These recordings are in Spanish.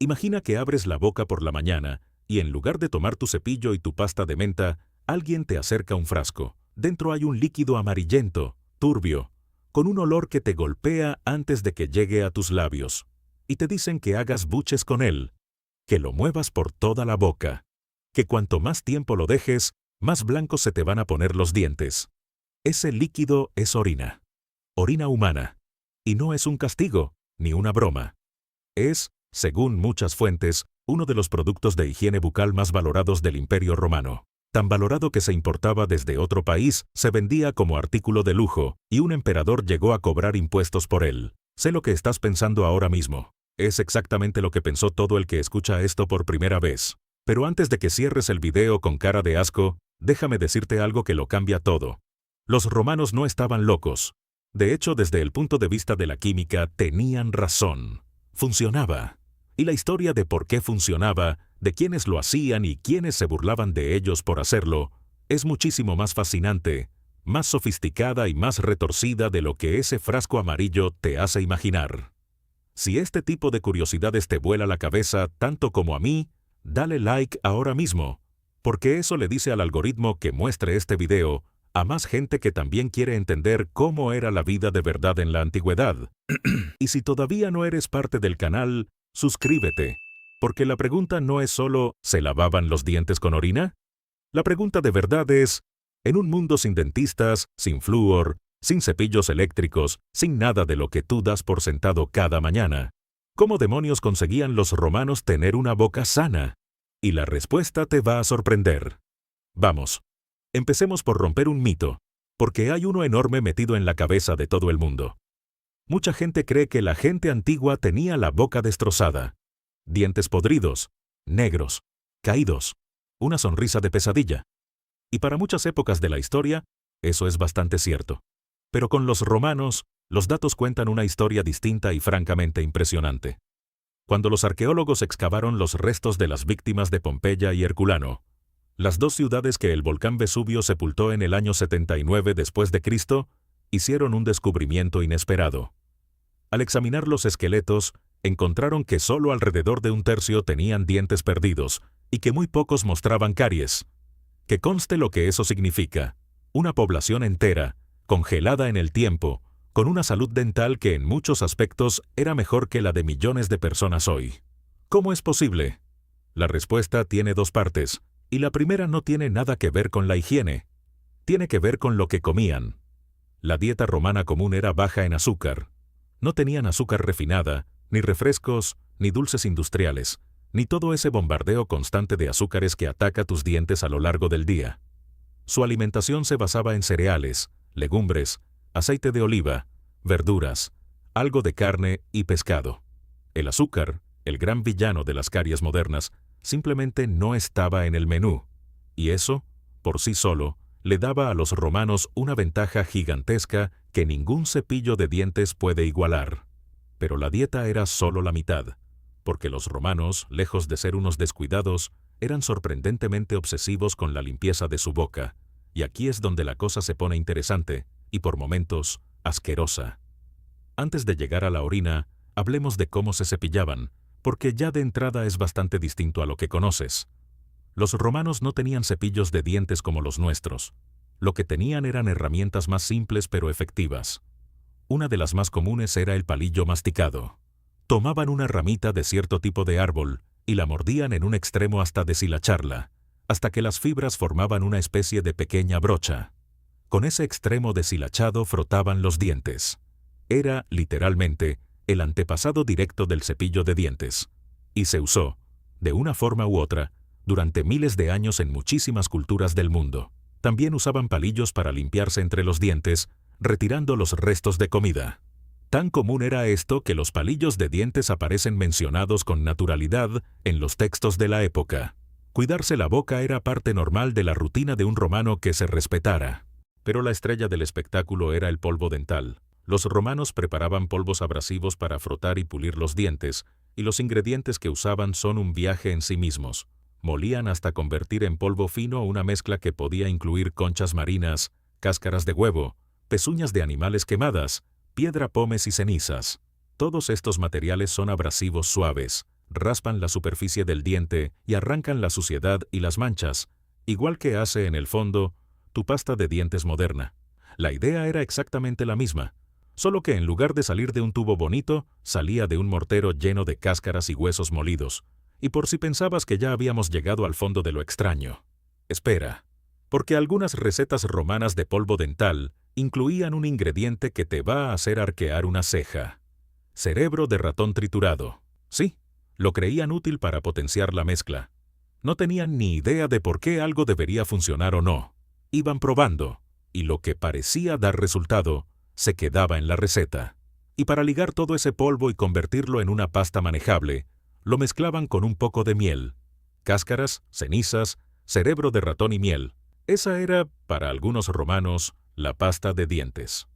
Imagina que abres la boca por la mañana y en lugar de tomar tu cepillo y tu pasta de menta, alguien te acerca un frasco. Dentro hay un líquido amarillento, turbio, con un olor que te golpea antes de que llegue a tus labios. Y te dicen que hagas buches con él, que lo muevas por toda la boca, que cuanto más tiempo lo dejes, más blancos se te van a poner los dientes. Ese líquido es orina. Orina humana. Y no es un castigo, ni una broma. Es, según muchas fuentes, uno de los productos de higiene bucal más valorados del Imperio Romano. Tan valorado que se importaba desde otro país, se vendía como artículo de lujo, y un emperador llegó a cobrar impuestos por él. Sé lo que estás pensando ahora mismo. Es exactamente lo que pensó todo el que escucha esto por primera vez. Pero antes de que cierres el video con cara de asco, déjame decirte algo que lo cambia todo. Los romanos no estaban locos. De hecho, desde el punto de vista de la química, tenían razón. Funcionaba. Y la historia de por qué funcionaba, de quiénes lo hacían y quiénes se burlaban de ellos por hacerlo, es muchísimo más fascinante, más sofisticada y más retorcida de lo que ese frasco amarillo te hace imaginar. Si este tipo de curiosidades te vuela la cabeza tanto como a mí, dale like ahora mismo, porque eso le dice al algoritmo que muestre este video a más gente que también quiere entender cómo era la vida de verdad en la antigüedad. Y si todavía no eres parte del canal, suscríbete, porque la pregunta no es solo ¿se lavaban los dientes con orina? La pregunta de verdad es, en un mundo sin dentistas, sin flúor, sin cepillos eléctricos, sin nada de lo que tú das por sentado cada mañana, ¿cómo demonios conseguían los romanos tener una boca sana? Y la respuesta te va a sorprender. Vamos, empecemos por romper un mito, porque hay uno enorme metido en la cabeza de todo el mundo. Mucha gente cree que la gente antigua tenía la boca destrozada, dientes podridos, negros, caídos, una sonrisa de pesadilla. Y para muchas épocas de la historia, eso es bastante cierto. Pero con los romanos, los datos cuentan una historia distinta y francamente impresionante. Cuando los arqueólogos excavaron los restos de las víctimas de Pompeya y Herculano, las dos ciudades que el volcán Vesubio sepultó en el año 79 después de Cristo, hicieron un descubrimiento inesperado. Al examinar los esqueletos, encontraron que solo alrededor de un tercio tenían dientes perdidos y que muy pocos mostraban caries. Que conste lo que eso significa. Una población entera, congelada en el tiempo, con una salud dental que en muchos aspectos era mejor que la de millones de personas hoy. ¿Cómo es posible? La respuesta tiene dos partes, y la primera no tiene nada que ver con la higiene. Tiene que ver con lo que comían. La dieta romana común era baja en azúcar. No tenían azúcar refinada, ni refrescos, ni dulces industriales, ni todo ese bombardeo constante de azúcares que ataca tus dientes a lo largo del día. Su alimentación se basaba en cereales, legumbres, aceite de oliva, verduras, algo de carne y pescado. El azúcar, el gran villano de las caries modernas, simplemente no estaba en el menú, y eso, por sí solo, le daba a los romanos una ventaja gigantesca que ningún cepillo de dientes puede igualar. Pero la dieta era solo la mitad, porque los romanos, lejos de ser unos descuidados, eran sorprendentemente obsesivos con la limpieza de su boca, y aquí es donde la cosa se pone interesante, y por momentos, asquerosa. Antes de llegar a la orina, hablemos de cómo se cepillaban, porque ya de entrada es bastante distinto a lo que conoces. Los romanos no tenían cepillos de dientes como los nuestros. Lo que tenían eran herramientas más simples pero efectivas. Una de las más comunes era el palillo masticado. Tomaban una ramita de cierto tipo de árbol y la mordían en un extremo hasta deshilacharla, hasta que las fibras formaban una especie de pequeña brocha. Con ese extremo deshilachado frotaban los dientes. Era, literalmente, el antepasado directo del cepillo de dientes. Y se usó, de una forma u otra, durante miles de años en muchísimas culturas del mundo. También usaban palillos para limpiarse entre los dientes, retirando los restos de comida. Tan común era esto que los palillos de dientes aparecen mencionados con naturalidad en los textos de la época. Cuidarse la boca era parte normal de la rutina de un romano que se respetara. Pero la estrella del espectáculo era el polvo dental. Los romanos preparaban polvos abrasivos para frotar y pulir los dientes, y los ingredientes que usaban son un viaje en sí mismos. Molían hasta convertir en polvo fino una mezcla que podía incluir conchas marinas, cáscaras de huevo, pezuñas de animales quemadas, piedra pómez y cenizas. Todos estos materiales son abrasivos suaves, raspan la superficie del diente y arrancan la suciedad y las manchas, igual que hace en el fondo tu pasta de dientes moderna. La idea era exactamente la misma, solo que en lugar de salir de un tubo bonito, salía de un mortero lleno de cáscaras y huesos molidos. Y por si pensabas que ya habíamos llegado al fondo de lo extraño, espera, porque algunas recetas romanas de polvo dental incluían un ingrediente que te va a hacer arquear una ceja: cerebro de ratón triturado. Sí, lo creían útil para potenciar la mezcla. No tenían ni idea de por qué algo debería funcionar o no. Iban probando, y lo que parecía dar resultado se quedaba en la receta. Y para ligar todo ese polvo y convertirlo en una pasta manejable, lo mezclaban con un poco de miel, cáscaras, cenizas, cerebro de ratón y miel. Esa era, para algunos romanos, la pasta de dientes.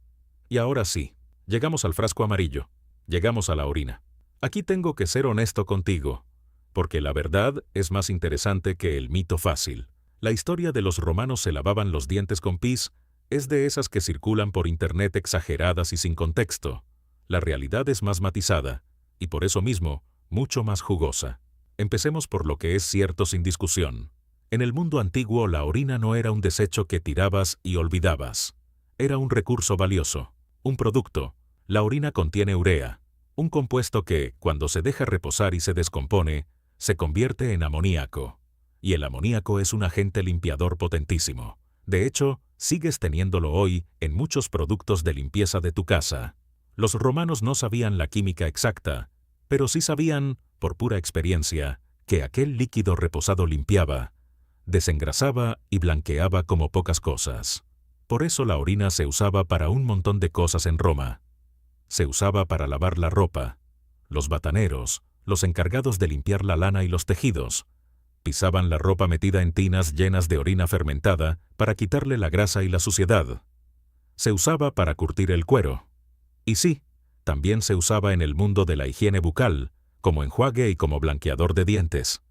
Y ahora sí, llegamos al frasco amarillo, llegamos a la orina. Aquí tengo que ser honesto contigo, porque la verdad es más interesante que el mito fácil. La historia de los romanos se lavaban los dientes con pis es de esas que circulan por internet exageradas y sin contexto. La realidad es más matizada, y por eso mismo, mucho más jugosa. Empecemos por lo que es cierto sin discusión. En el mundo antiguo, la orina no era un desecho que tirabas y olvidabas. Era un recurso valioso, un producto. La orina contiene urea, un compuesto que, cuando se deja reposar y se descompone, se convierte en amoníaco. Y el amoníaco es un agente limpiador potentísimo. De hecho, sigues teniéndolo hoy en muchos productos de limpieza de tu casa. Los romanos no sabían la química exacta, pero sí sabían, por pura experiencia, que aquel líquido reposado limpiaba, desengrasaba y blanqueaba como pocas cosas. Por eso la orina se usaba para un montón de cosas en Roma. Se usaba para lavar la ropa. Los bataneros, los encargados de limpiar la lana y los tejidos, pisaban la ropa metida en tinas llenas de orina fermentada para quitarle la grasa y la suciedad. Se usaba para curtir el cuero. Y sí, también se usaba en el mundo de la higiene bucal, como enjuague y como blanqueador de dientes.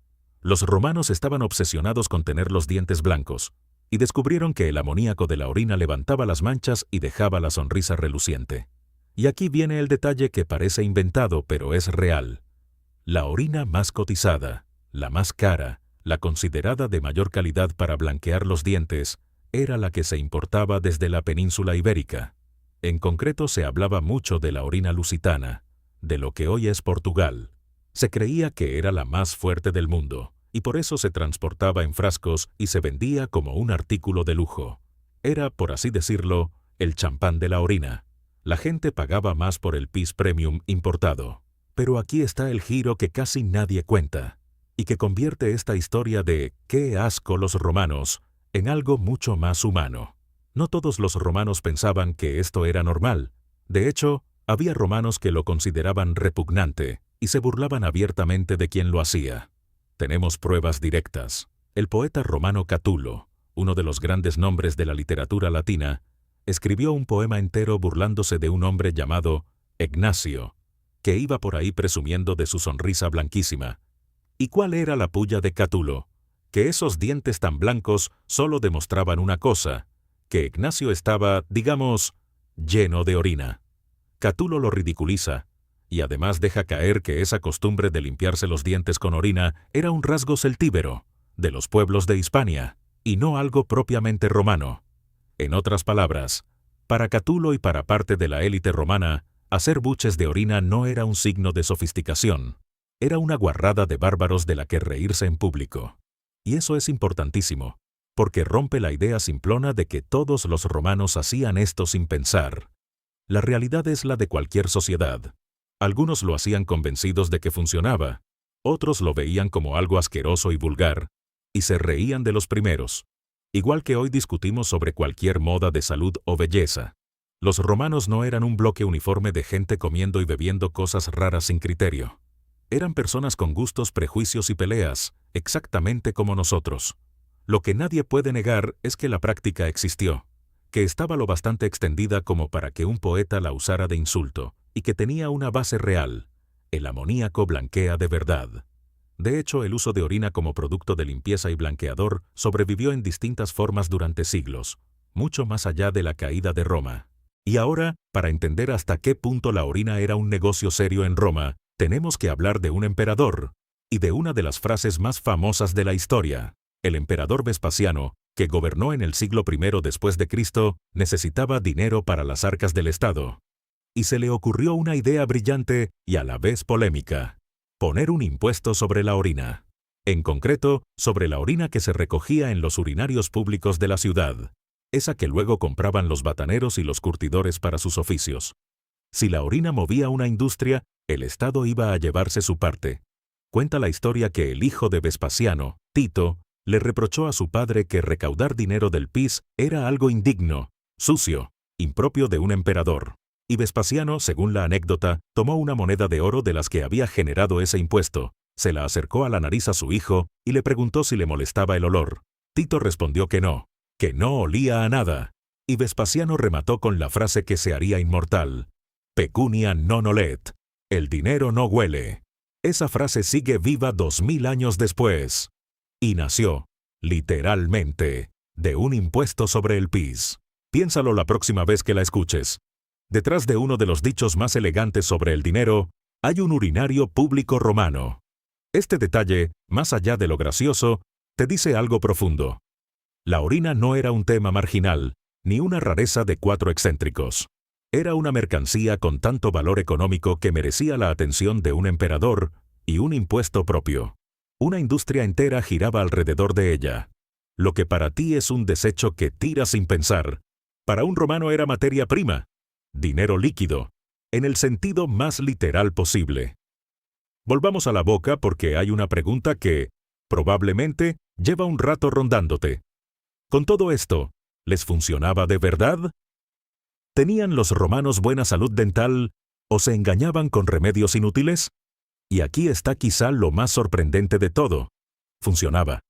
Los romanos estaban obsesionados con tener los dientes blancos, y descubrieron que el amoníaco de la orina levantaba las manchas y dejaba la sonrisa reluciente. Y aquí viene el detalle que parece inventado, pero es real. La orina más cotizada, la más cara, la considerada de mayor calidad para blanquear los dientes, era la que se importaba desde la península ibérica. En concreto se hablaba mucho de la orina lusitana, de lo que hoy es Portugal. Se creía que era la más fuerte del mundo, y por eso se transportaba en frascos y se vendía como un artículo de lujo. Era, por así decirlo, el champán de la orina. La gente pagaba más por el pis premium importado. Pero aquí está el giro que casi nadie cuenta, y que convierte esta historia de ¡qué asco los romanos! En algo mucho más humano. No todos los romanos pensaban que esto era normal. De hecho, había romanos que lo consideraban repugnante y se burlaban abiertamente de quien lo hacía. Tenemos pruebas directas. El poeta romano Catulo, uno de los grandes nombres de la literatura latina, escribió un poema entero burlándose de un hombre llamado Ignacio, que iba por ahí presumiendo de su sonrisa blanquísima. ¿Y cuál era la pulla de Catulo? Que esos dientes tan blancos solo demostraban una cosa, que Ignacio estaba, digamos, lleno de orina. Catulo lo ridiculiza, y además deja caer que esa costumbre de limpiarse los dientes con orina era un rasgo celtíbero, de los pueblos de Hispania, y no algo propiamente romano. En otras palabras, para Catulo y para parte de la élite romana, hacer buches de orina no era un signo de sofisticación. Era una guarrada de bárbaros de la que reírse en público. Y eso es importantísimo, porque rompe la idea simplona de que todos los romanos hacían esto sin pensar. La realidad es la de cualquier sociedad. Algunos lo hacían convencidos de que funcionaba, otros lo veían como algo asqueroso y vulgar, y se reían de los primeros. Igual que hoy discutimos sobre cualquier moda de salud o belleza. Los romanos no eran un bloque uniforme de gente comiendo y bebiendo cosas raras sin criterio. Eran personas con gustos, prejuicios y peleas, exactamente como nosotros. Lo que nadie puede negar es que la práctica existió, que estaba lo bastante extendida como para que un poeta la usara de insulto, y que tenía una base real. El amoníaco blanquea de verdad. De hecho, el uso de orina como producto de limpieza y blanqueador sobrevivió en distintas formas durante siglos, mucho más allá de la caída de Roma. Y ahora, para entender hasta qué punto la orina era un negocio serio en Roma, tenemos que hablar de un emperador y de una de las frases más famosas de la historia. El emperador Vespasiano, que gobernó en el siglo I después de Cristo, necesitaba dinero para las arcas del Estado. Y se le ocurrió una idea brillante y a la vez polémica: poner un impuesto sobre la orina. En concreto, sobre la orina que se recogía en los urinarios públicos de la ciudad, esa que luego compraban los bataneros y los curtidores para sus oficios. Si la orina movía una industria, el Estado iba a llevarse su parte. Cuenta la historia que el hijo de Vespasiano, Tito, le reprochó a su padre que recaudar dinero del PIS era algo indigno, sucio, impropio de un emperador. Y Vespasiano, según la anécdota, tomó una moneda de oro de las que había generado ese impuesto, se la acercó a la nariz a su hijo y le preguntó si le molestaba el olor. Tito respondió que no olía a nada, y Vespasiano remató con la frase que se haría inmortal: pecunia non olet, el dinero no huele. Esa frase sigue viva 2000 años después. Y nació, literalmente, de un impuesto sobre el PIS. Piénsalo la próxima vez que la escuches. Detrás de uno de los dichos más elegantes sobre el dinero, hay un urinario público romano. Este detalle, más allá de lo gracioso, te dice algo profundo. La orina no era un tema marginal, ni una rareza de 4 excéntricos. Era una mercancía con tanto valor económico que merecía la atención de un emperador y un impuesto propio. Una industria entera giraba alrededor de ella. Lo que para ti es un desecho que tira sin pensar, para un romano era materia prima, dinero líquido, en el sentido más literal posible. Volvamos a la boca porque hay una pregunta que, probablemente, lleva un rato rondándote. Con todo esto, ¿les funcionaba de verdad? ¿Tenían los romanos buena salud dental o se engañaban con remedios inútiles? Y aquí está quizá lo más sorprendente de todo. Funcionaba.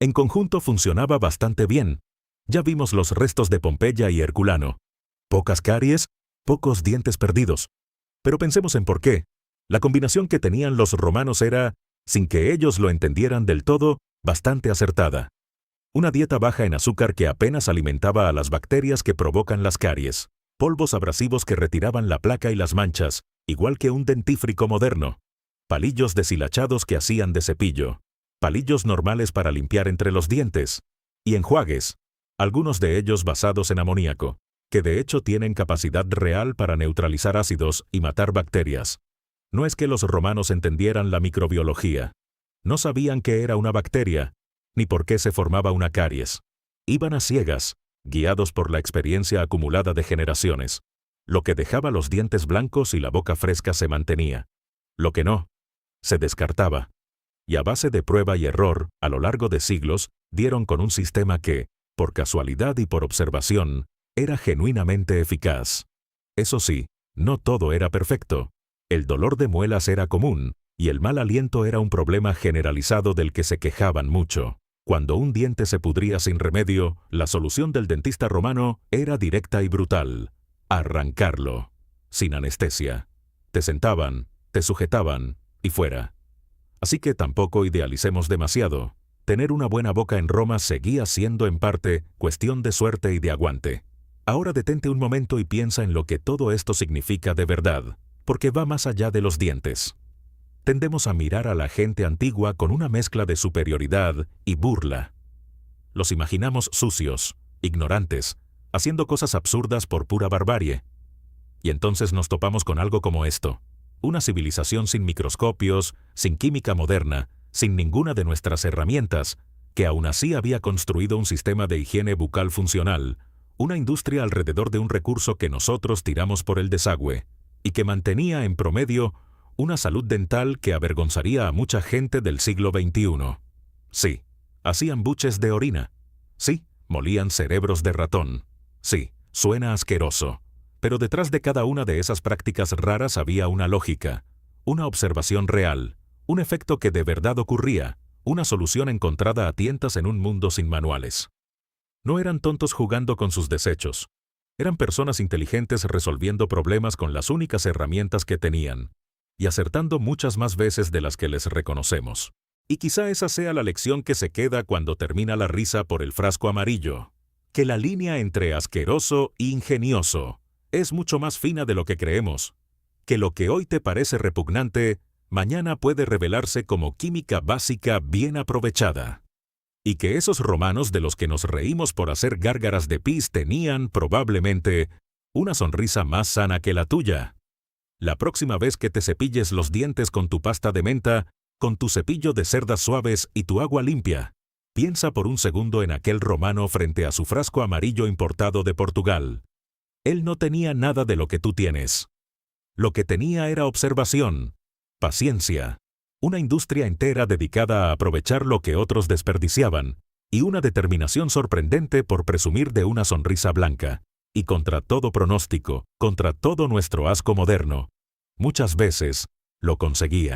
En conjunto funcionaba bastante bien. Ya vimos los restos de Pompeya y Herculano. Pocas caries, pocos dientes perdidos. Pero pensemos en por qué. La combinación que tenían los romanos era, sin que ellos lo entendieran del todo, bastante acertada. Una dieta baja en azúcar que apenas alimentaba a las bacterias que provocan las caries. Polvos abrasivos que retiraban la placa y las manchas, igual que un dentífrico moderno. Palillos deshilachados que hacían de cepillo. Palillos normales para limpiar entre los dientes. Y enjuagues, algunos de ellos basados en amoníaco, que de hecho tienen capacidad real para neutralizar ácidos y matar bacterias. No es que los romanos entendieran la microbiología. No sabían qué era una bacteria, ni por qué se formaba una caries. Iban a ciegas, guiados por la experiencia acumulada de generaciones. Lo que dejaba los dientes blancos y la boca fresca se mantenía. Lo que no, se descartaba. Y a base de prueba y error, a lo largo de siglos, dieron con un sistema que, por casualidad y por observación, era genuinamente eficaz. Eso sí, no todo era perfecto. El dolor de muelas era común, y el mal aliento era un problema generalizado del que se quejaban mucho. Cuando un diente se pudría sin remedio, la solución del dentista romano era directa y brutal: arrancarlo, sin anestesia. Te sentaban, te sujetaban, y fuera. Así que tampoco idealicemos demasiado. Tener una buena boca en Roma seguía siendo en parte cuestión de suerte y de aguante. Ahora detente un momento y piensa en lo que todo esto significa de verdad, porque va más allá de los dientes. Tendemos a mirar a la gente antigua con una mezcla de superioridad y burla. Los imaginamos sucios, ignorantes, haciendo cosas absurdas por pura barbarie. Y entonces nos topamos con algo como esto: una civilización sin microscopios, sin química moderna, sin ninguna de nuestras herramientas, que aún así había construido un sistema de higiene bucal funcional, una industria alrededor de un recurso que nosotros tiramos por el desagüe, y que mantenía en promedio una salud dental que avergonzaría a mucha gente del siglo XXI. Sí, hacían buches de orina. Sí, molían cerebros de ratón. Sí, suena asqueroso. Pero detrás de cada una de esas prácticas raras había una lógica, una observación real, un efecto que de verdad ocurría, una solución encontrada a tientas en un mundo sin manuales. No eran tontos jugando con sus desechos. Eran personas inteligentes resolviendo problemas con las únicas herramientas que tenían, y acertando muchas más veces de las que les reconocemos. Y quizá esa sea la lección que se queda cuando termina la risa por el frasco amarillo, que la línea entre asqueroso e ingenioso es mucho más fina de lo que creemos, que lo que hoy te parece repugnante mañana puede revelarse como química básica bien aprovechada. Y que esos romanos de los que nos reímos por hacer gárgaras de pis tenían, probablemente, una sonrisa más sana que la tuya. La próxima vez que te cepilles los dientes con tu pasta de menta, con tu cepillo de cerdas suaves y tu agua limpia, piensa por un segundo en aquel romano frente a su frasco amarillo importado de Portugal. Él no tenía nada de lo que tú tienes. Lo que tenía era observación, paciencia, una industria entera dedicada a aprovechar lo que otros desperdiciaban, y una determinación sorprendente por presumir de una sonrisa blanca. Y contra todo pronóstico, contra todo nuestro asco moderno, muchas veces lo conseguía.